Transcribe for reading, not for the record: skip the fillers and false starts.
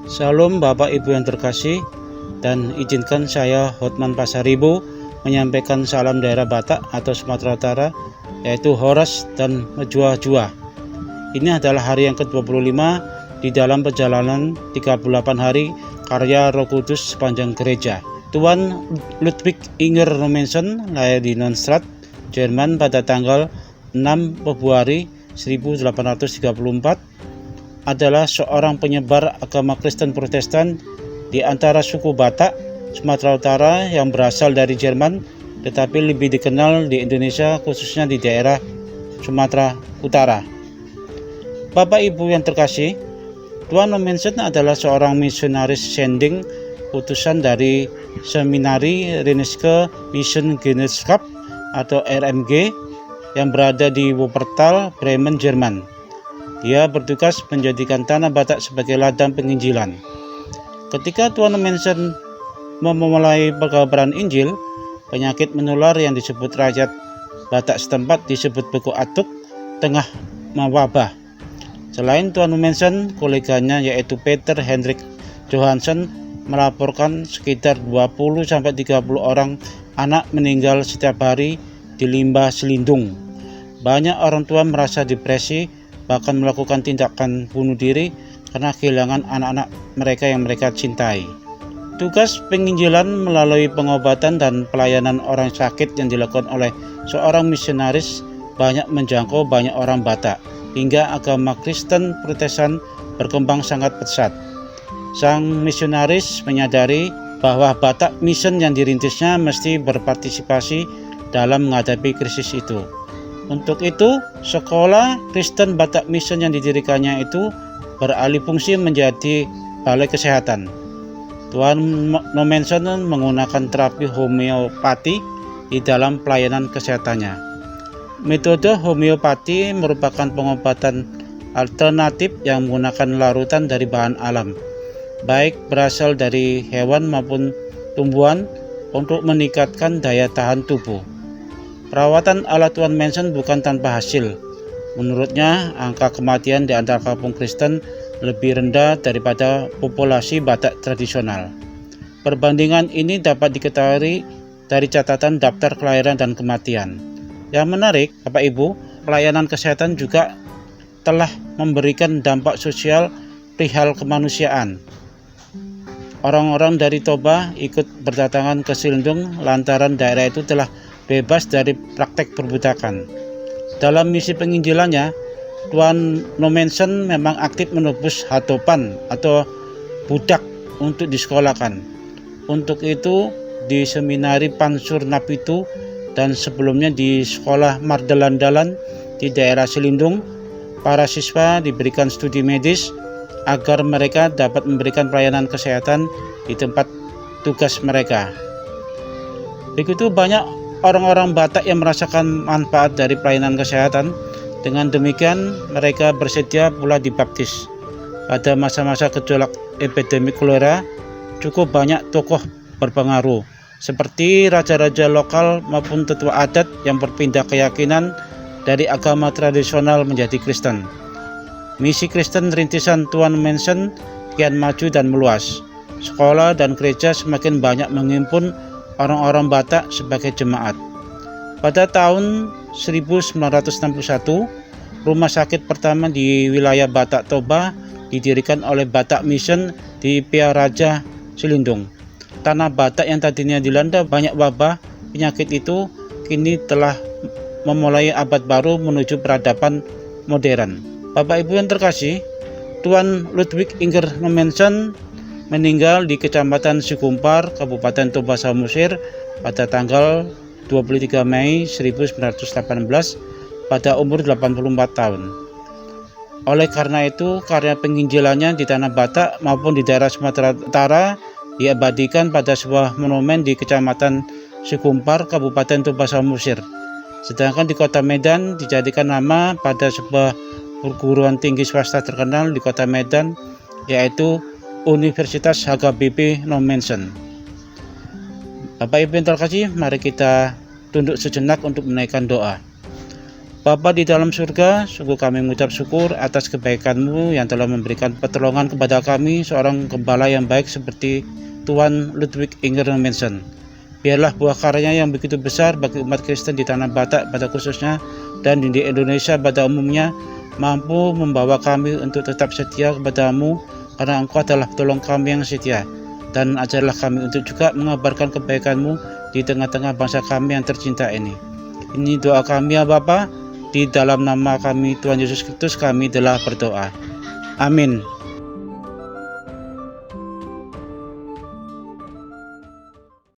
Salam Bapak Ibu yang terkasih, dan izinkan saya Hotman Pasaribo menyampaikan salam daerah Batak atau Sumatera Utara, yaitu Horas dan Jua-Jua. Ini adalah hari yang ke-25 di dalam perjalanan 38 hari karya Roh Kudus sepanjang gereja. Tuan Ludwig Inger Nommensen lahir di Neustadt, Jerman pada tanggal 6 Februari 1834. Adalah seorang penyebar agama Kristen Protestan di antara suku Batak, Sumatera Utara yang berasal dari Jerman, tetapi lebih dikenal di Indonesia khususnya di daerah Sumatera Utara. Bapak Ibu yang terkasih, Tuan Nommensen adalah seorang misionaris sending utusan dari Seminari Rheinische Missionsgemeinschaft atau RMG yang berada di Wuppertal, Bremen, Jerman. Dia bertugas menjadikan tanah Batak sebagai ladang penginjilan. Ketika Tuan Nommensen memulai perkabaran Injil, penyakit menular yang disebut rakyat Batak setempat disebut beku atuk tengah mewabah. Selain Tuan Nommensen, koleganya yaitu Peter Hendrik Johansen melaporkan sekitar 20-30 orang anak meninggal setiap hari di limbah selindung. Banyak orang tua merasa depresi, bahkan melakukan tindakan bunuh diri karena kehilangan anak-anak mereka yang mereka cintai. Tugas penginjilan melalui pengobatan dan pelayanan orang sakit yang dilakukan oleh seorang misionaris banyak menjangkau banyak orang Batak, hingga agama Kristen Protestan berkembang sangat pesat. Sang misionaris menyadari bahwa Batak Mission yang dirintisnya mesti berpartisipasi dalam menghadapi krisis itu. Untuk itu, sekolah Kristen Batak Mission yang didirikannya itu beralih fungsi menjadi balai kesehatan. Tuan Nommensen menggunakan terapi homeopati di dalam pelayanan kesehatannya. Metode homeopati merupakan pengobatan alternatif yang menggunakan larutan dari bahan alam, baik berasal dari hewan maupun tumbuhan, untuk meningkatkan daya tahan tubuh. Perawatan ala Tuan Nommensen bukan tanpa hasil. Menurutnya, angka kematian di antara kampung Kristen lebih rendah daripada populasi Batak tradisional. Perbandingan ini dapat diketahui dari catatan daftar kelahiran dan kematian. Yang menarik, Bapak Ibu, pelayanan kesehatan juga telah memberikan dampak sosial perihal kemanusiaan. Orang-orang dari Toba ikut berdatangan ke Selindung lantaran daerah itu telah bebas dari praktek perbudakan. Dalam misi penginjilannya, Tuan Nommensen memang aktif menebus hatopan atau budak untuk disekolahkan. Untuk itu, di Seminari Pansur Napitu dan sebelumnya di Sekolah Mardalandalan di daerah Selindung, para siswa diberikan studi medis agar mereka dapat memberikan pelayanan kesehatan di tempat tugas mereka. Begitu banyak orang-orang Batak yang merasakan manfaat dari pelayanan kesehatan. Dengan demikian, mereka bersedia pula dibaptis. Pada masa-masa gejolak epidemi kolera, cukup banyak tokoh berpengaruh, seperti raja-raja lokal maupun tetua adat yang berpindah keyakinan dari agama tradisional menjadi Kristen. Misi Kristen rintisan Tuan Nommensen kian maju dan meluas. Sekolah dan gereja semakin banyak menghimpun orang-orang Batak sebagai jemaat. Pada tahun 1961, rumah sakit pertama di wilayah Batak Toba didirikan oleh Batak Mission di Piaraja, Selindung. Tanah Batak yang tadinya dilanda banyak wabah penyakit itu kini telah memulai abad baru menuju peradaban modern. Bapak Ibu yang terkasih, Tuan Ludwig Inger Nommensen meninggal di Kecamatan Sikumpar, Kabupaten Toba Samosir pada tanggal 23 Mei 1918 pada umur 84 tahun. Oleh karena itu, karya penginjilannya di tanah Batak maupun di daerah Sumatera Utara diabadikan pada sebuah monumen di Kecamatan Sikumpar, Kabupaten Toba Samosir. Sedangkan di Kota Medan dijadikan nama pada sebuah perguruan tinggi swasta terkenal di Kota Medan, yaitu Universitas HKBP Nommensen. Bapak Ibu yang terkasih, mari kita tunduk sejenak untuk menaikkan doa. Bapa di dalam surga, sungguh kami mengucap syukur atas kebaikan-Mu yang telah memberikan pertolongan kepada kami, seorang gembala yang baik seperti Tuan Ludwig Inger Manson. Biarlah buah karyanya yang begitu besar bagi umat Kristen di tanah Batak pada khususnya dan di Indonesia pada umumnya mampu membawa kami untuk tetap setia kepada-Mu, karena Engkau adalah tolong kami yang setia. Dan ajarlah kami untuk juga mengabarkan kebaikan-Mu di tengah-tengah bangsa kami yang tercinta ini. Ini doa kami ya Bapa. Di dalam nama kami Tuhan Yesus Kristus kami telah berdoa. Amin.